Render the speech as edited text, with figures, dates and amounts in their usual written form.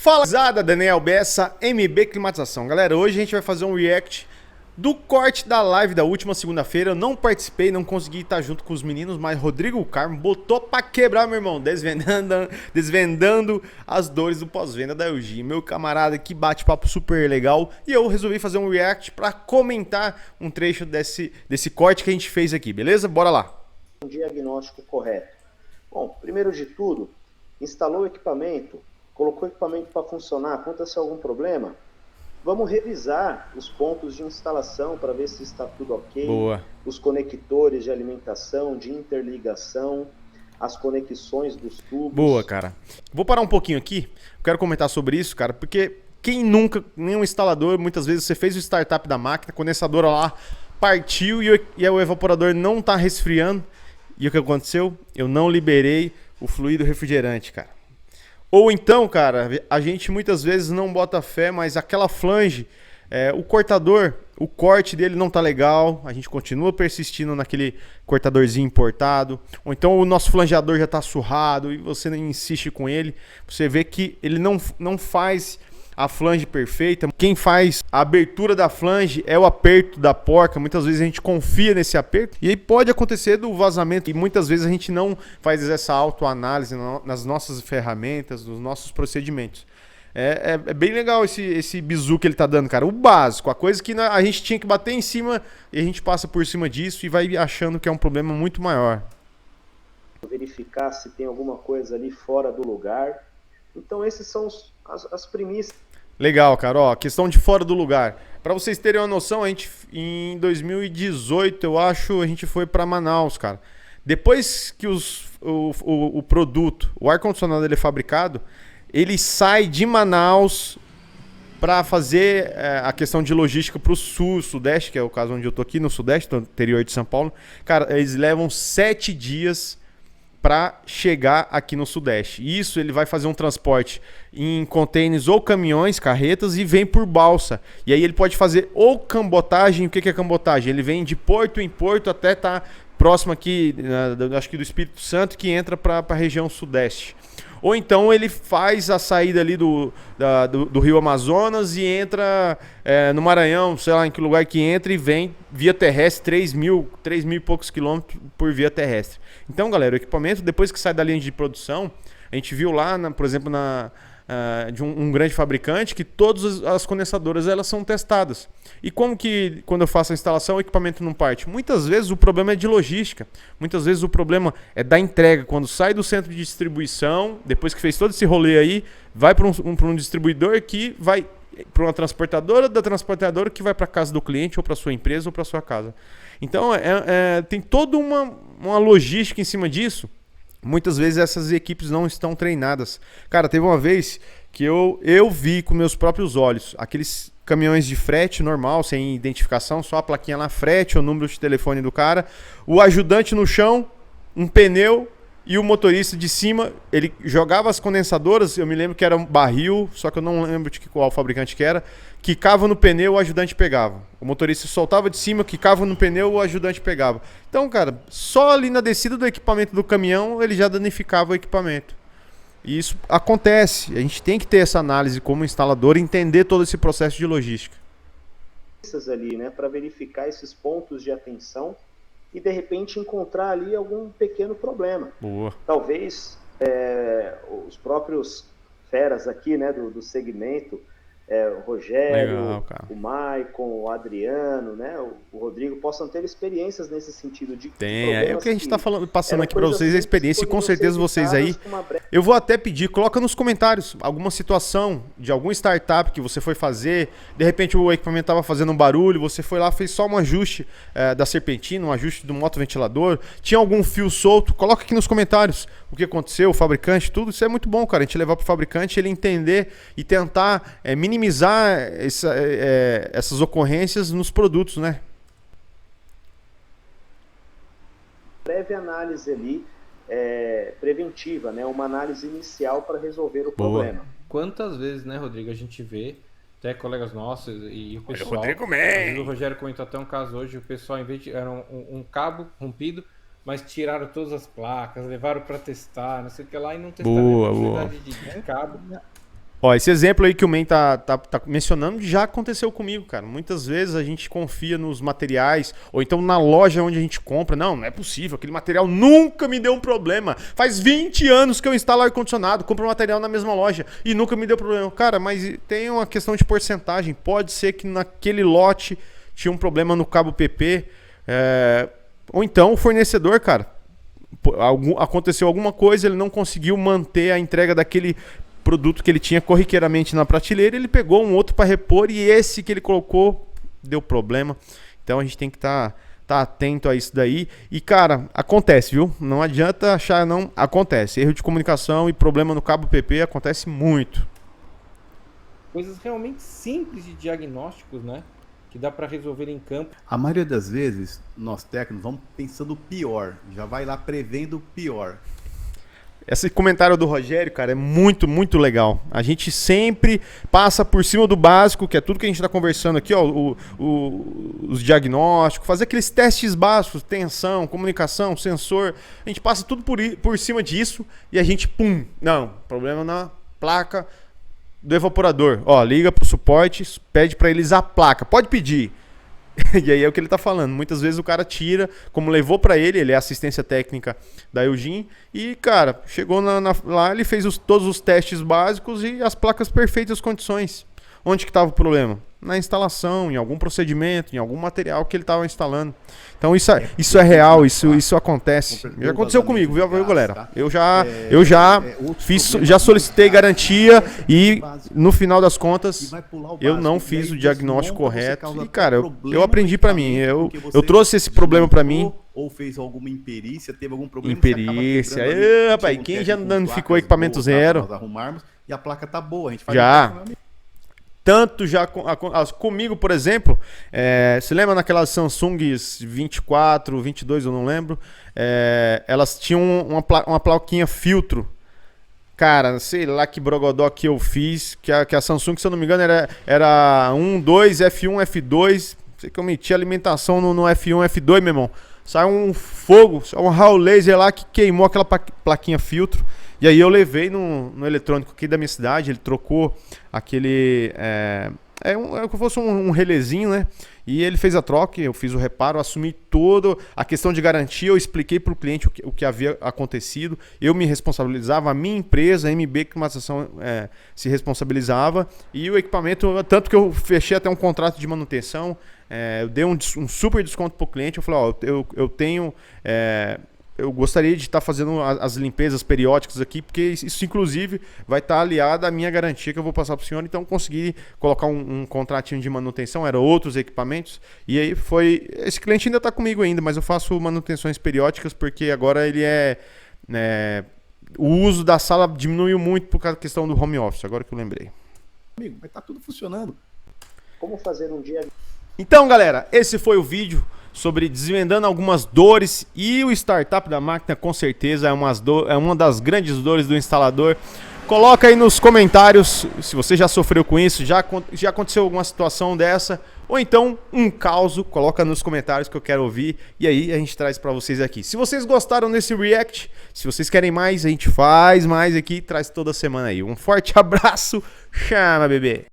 Fala, Zada, Daniel Bessa, MB Climatização. Galera, hoje a gente vai fazer um react do corte da live da última segunda-feira. Eu não participei, não consegui estar junto com os meninos, mas Rodrigo Carmo botou pra quebrar, meu irmão, desvendando as dores do pós-venda da LG. Meu camarada, que bate-papo super legal. E eu resolvi fazer um react pra comentar um trecho desse corte que a gente fez aqui, beleza? Bora lá. Um diagnóstico correto. Bom, primeiro de tudo, instalou o equipamento, colocou o equipamento para funcionar, aconteceu algum problema, vamos revisar os pontos de instalação para ver se está tudo ok. Boa. Os conectores de alimentação, de interligação, as conexões dos tubos. Boa, cara. Vou parar um pouquinho aqui, eu quero comentar sobre isso, cara, porque quem nunca, nenhum instalador, muitas vezes você fez o startup da máquina, a condensadora lá partiu e o evaporador não está resfriando. E o que aconteceu? Eu não liberei o fluido refrigerante, cara. Ou então, cara, a gente muitas vezes não bota fé, mas aquela flange, o cortador, o corte dele não tá legal, a gente continua persistindo naquele cortadorzinho importado, ou então o nosso flangeador já tá surrado e você insiste com ele, você vê que ele não faz a flange perfeita. Quem faz a abertura da flange é o aperto da porca. Muitas vezes a gente confia nesse aperto e aí pode acontecer do vazamento. E muitas vezes a gente não faz essa autoanálise nas nossas ferramentas, nos nossos procedimentos. É bem legal esse bizu que ele tá dando, cara. O básico, a coisa que a gente tinha que bater em cima e a gente passa por cima disso e vai achando que é um problema muito maior. Verificar se tem alguma coisa ali fora do lugar. Então esses são as premissas. Legal, cara. Ó, questão de fora do lugar. Para vocês terem uma noção, a gente em 2018, eu acho, a gente foi para Manaus, cara. Depois que o produto, o ar-condicionado ele é fabricado, ele sai de Manaus para fazer a questão de logística para o sul, sudeste, que é o caso onde eu tô aqui, no sudeste, no interior de São Paulo. Cara, eles levam 7 dias para chegar aqui no sudeste. Isso ele vai fazer um transporte em containers ou caminhões, carretas, e vem por balsa. E aí ele pode fazer ou cambotagem. O que é cambotagem? Ele vem de porto em porto até estar próximo aqui, acho que do Espírito Santo, que entra para a região sudeste. Ou então ele faz a saída ali do Rio Amazonas e entra no Maranhão, sei lá em que lugar que entra, e vem via terrestre 3 mil e poucos quilômetros por via terrestre. Então, galera, o equipamento, depois que sai da linha de produção, a gente viu lá, por exemplo, de um grande fabricante, que todas as condensadoras elas são testadas. E como que, quando eu faço a instalação, o equipamento não parte? Muitas vezes o problema é de logística. Muitas vezes o problema é da entrega. Quando sai do centro de distribuição, depois que fez todo esse rolê aí, vai para um distribuidor que vai para uma transportadora, da transportadora que vai para casa do cliente, ou para sua empresa, ou para sua casa. Então, tem toda uma logística em cima disso. Muitas vezes essas equipes não estão treinadas. Cara, teve uma vez que eu vi com meus próprios olhos aqueles caminhões de frete normal, sem identificação, só a plaquinha lá, frete, o número de telefone do cara, o ajudante no chão, um pneu e o motorista de cima. Ele jogava as condensadoras, eu me lembro que era um barril, só que eu não lembro de qual fabricante que era, quicava no pneu, o ajudante pegava. O motorista soltava de cima, quicava no pneu, o ajudante pegava. Então, cara, só ali na descida do equipamento do caminhão, ele já danificava o equipamento. E isso acontece. A gente tem que ter essa análise como instalador e entender todo esse processo de logística. Ali, né, para verificar esses pontos de atenção e de repente encontrar ali algum pequeno problema. Boa. Talvez os próprios feras aqui, né, do segmento, o Rogério, legal, o Maicon, o Adriano, né, o Rodrigo, possam ter experiências nesse sentido de é o que a gente está passando aqui para vocês, a experiência, e com certeza vocês aí, eu vou até pedir, coloca nos comentários alguma situação de algum startup que você foi fazer, de repente o equipamento estava fazendo um barulho, você foi lá, fez só um ajuste da serpentina, um ajuste do motoventilador, tinha algum fio solto, coloca aqui nos comentários o que aconteceu, o fabricante, tudo. Isso é muito bom, cara, a gente levar para o fabricante, ele entender e tentar minimizar essas ocorrências nos produtos, né? Breve análise ali preventiva, né? Uma análise inicial para resolver o problema. Quantas vezes, né, Rodrigo, a gente vê até colegas nossos e o pessoal. Olha, Rodrigo, o Rogério comentou até um caso hoje, o pessoal, em vez de era um cabo rompido, mas tiraram todas as placas, levaram para testar, não sei o que lá, e não testaram a quantidade de cabo. Ó, esse exemplo aí que o Men tá mencionando já aconteceu comigo, cara. Muitas vezes a gente confia nos materiais, ou então na loja onde a gente compra. Não é possível, aquele material nunca me deu um problema. Faz 20 anos que eu instalo ar-condicionado, compro material na mesma loja e nunca me deu problema. Cara, mas tem uma questão de porcentagem. Pode ser que naquele lote tinha um problema no cabo PP, ou então o fornecedor, cara, aconteceu alguma coisa, ele não conseguiu manter a entrega daquele produto que ele tinha corriqueiramente na prateleira, ele pegou um outro para repor e esse que ele colocou deu problema. Então a gente tem que estar atento a isso daí. E cara, acontece, viu? Não adianta achar, não. Acontece. Erro de comunicação e problema no cabo PP acontece muito. Coisas realmente simples de diagnósticos, né? Que dá para resolver em campo. A maioria das vezes, nós técnicos vamos pensando o pior, já vai lá prevendo o pior. Esse comentário do Rogério, cara, é muito, muito legal. A gente sempre passa por cima do básico, que é tudo que a gente está conversando aqui, ó, os diagnósticos, fazer aqueles testes básicos, tensão, comunicação, sensor. A gente passa tudo por cima disso e a gente, pum, não, problema na placa do evaporador. Ó, liga pro suporte, pede para eles a placa. Pode pedir. E aí é o que ele tá falando. Muitas vezes o cara tira, como levou para ele é assistência técnica da Eugene, e, cara, chegou lá, ele fez todos os testes básicos e as placas perfeitas condições. Onde que tava o problema? Na instalação, em algum procedimento, em algum material que ele tava instalando. Então isso é real, isso acontece. Já aconteceu comigo, viu, galera? Eu já solicitei garantia e no final das contas eu não fiz o diagnóstico correto. E, cara, eu aprendi pra mim. Eu trouxe esse problema pra mim. Ou fez alguma imperícia, teve algum problema. Imperícia. Rapaz, quem já danificou equipamento zero? Nós arrumarmos e a placa tá boa. A gente faz já. Tanto já comigo, por exemplo, se lembra naquelas Samsungs 24, 22, eu não lembro, elas tinham uma plaquinha filtro. Cara, sei lá que brogodó que eu fiz, que a Samsung, se eu não me engano, era 1, 2, F1, F2, sei que eu meti alimentação no F1, F2, meu irmão. Saiu um fogo, um raio laser lá que queimou aquela plaquinha filtro. E aí eu levei no eletrônico aqui da minha cidade, ele trocou aquele... como se fosse um relezinho, né? E ele fez a troca, eu fiz o reparo, assumi toda a questão de garantia, eu expliquei para o cliente o que havia acontecido, eu me responsabilizava, a minha empresa, a MB Climatização, se responsabilizava, e o equipamento, tanto que eu fechei até um contrato de manutenção, eu dei um super desconto para o cliente, eu falei, ó, eu tenho... eu gostaria de estar fazendo as limpezas periódicas aqui, porque isso inclusive vai estar aliado à minha garantia que eu vou passar para o senhor. Então consegui colocar um contratinho de manutenção, eram outros equipamentos, e aí esse cliente ainda está comigo ainda, mas eu faço manutenções periódicas porque agora ele o uso da sala diminuiu muito por causa da questão do home office, agora que eu lembrei. Amigo, mas tá tudo funcionando. Como fazer um dia... Então, galera, esse foi o vídeo sobre desvendando algumas dores, e o startup da máquina com certeza é uma das grandes dores do instalador. Coloca aí nos comentários se você já sofreu com isso, já aconteceu alguma situação dessa, ou então um caos, coloca nos comentários que eu quero ouvir, e aí a gente traz para vocês aqui. Se vocês gostaram desse react, se vocês querem mais, a gente faz mais aqui e traz toda semana aí. Um forte abraço, chama bebê!